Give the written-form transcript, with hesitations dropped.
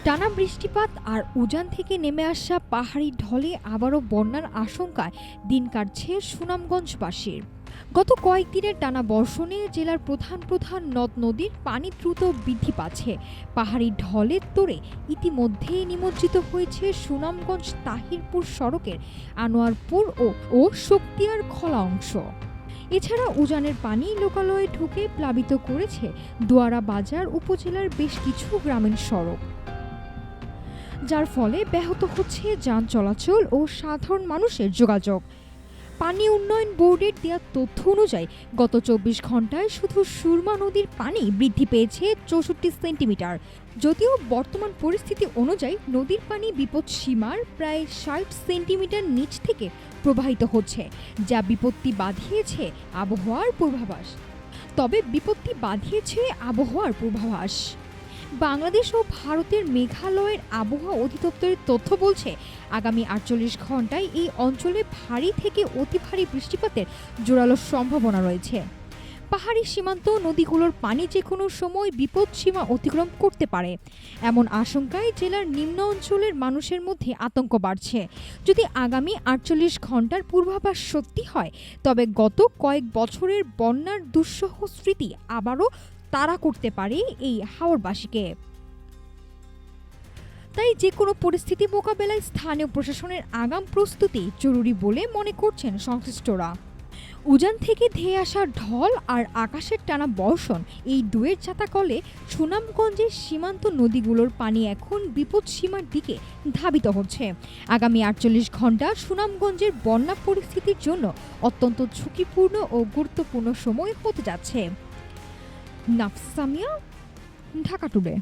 টানা বৃষ্টিপাত আর উজান থেকে নেমে আসা পাহাড়ি ঢলে আবারও বন্যার আশঙ্কায় দিন কাটছে সুনামগঞ্জবাসীর। গত কয়েকদিনের টানা বর্ষণে জেলার প্রধান প্রধান নদ নদীর পানি দ্রুত বৃদ্ধি পাচ্ছে। পাহাড়ি ঢলের তোড়ে ইতিমধ্যেই নিমজ্জিত হয়েছে সুনামগঞ্জ তাহিরপুর সড়কের আনোয়ারপুর ও শক্তিয়ার খোলা অংশ। এছাড়া উজানের পানি লোকালয়ে ঢুকে প্লাবিত করেছে দোয়ারা বাজার উপজেলার বেশ কিছু গ্রামীণ সড়ক, যার ফলে ব্যাহত হচ্ছে যান চলাচল ও সাধারণ মানুষের যোগাযোগ। পানি উন্নয়ন বোর্ডের দেওয়া তথ্য অনুযায়ী গত ২৪ ঘন্টায় শুধু সুরমা নদীর পানি বৃদ্ধি পেয়েছে ৬৪ সেন্টিমিটার। যদিও বর্তমান পরিস্থিতি অনুযায়ী নদীর পানি বিপদ সীমার প্রায় ৬০ সেন্টিমিটার নিচ থেকে প্রবাহিত হচ্ছে, যা বিপত্তি বাঁধিয়েছে আবহাওয়ার পূর্বাভাস। বাংলাদেশ ও ভারতের মেঘালয়ের আবহাওয়া অধিদপ্তরের তথ্য বলছে, আগামী ৪৮ ঘন্টায় এই অঞ্চলে ভারী থেকে অতি ভারী বৃষ্টিপাতের জোরালো সম্ভাবনা রয়েছে। পাহাড়ি সীমান্ত নদীগুলোর পানি যে কোনো সময় বিপদ সীমা অতিক্রম করতে পারে, এমন আশঙ্কায় জেলার নিম্ন অঞ্চলের মানুষের মধ্যে আতঙ্ক বাড়ছে। যদি আগামী ৪৮ ঘন্টার পূর্বাভাস সত্যি হয়, তবে গত কয়েক বছরের বন্যার দুঃসহ স্মৃতি আবারও তাড়া করতে পারে এই হাওরবাসীকে। তাই যে কোনো পরিস্থিতি মোকাবেলায় স্থানীয় প্রশাসনের আগাম প্রস্তুতি জরুরি বলে মনে করছেন সংশ্লিষ্টরা। উজান থেকে ধেয়ে আসা ঢল আর আকাশের টানা বর্ষণ, এই দুয়ের চাতাকলে সুনামগঞ্জের সীমান্ত নদীগুলোর পানি এখন বিপদ সীমার দিকে ধাবিত হচ্ছে। আগামী ৪৮ ঘন্টা সুনামগঞ্জের বন্যা পরিস্থিতির জন্য অত্যন্ত ঝুঁকিপূর্ণ ও গুরুত্বপূর্ণ সময় হতে যাচ্ছে। নাফিসা সামিয়া, ঢাকা টুডে।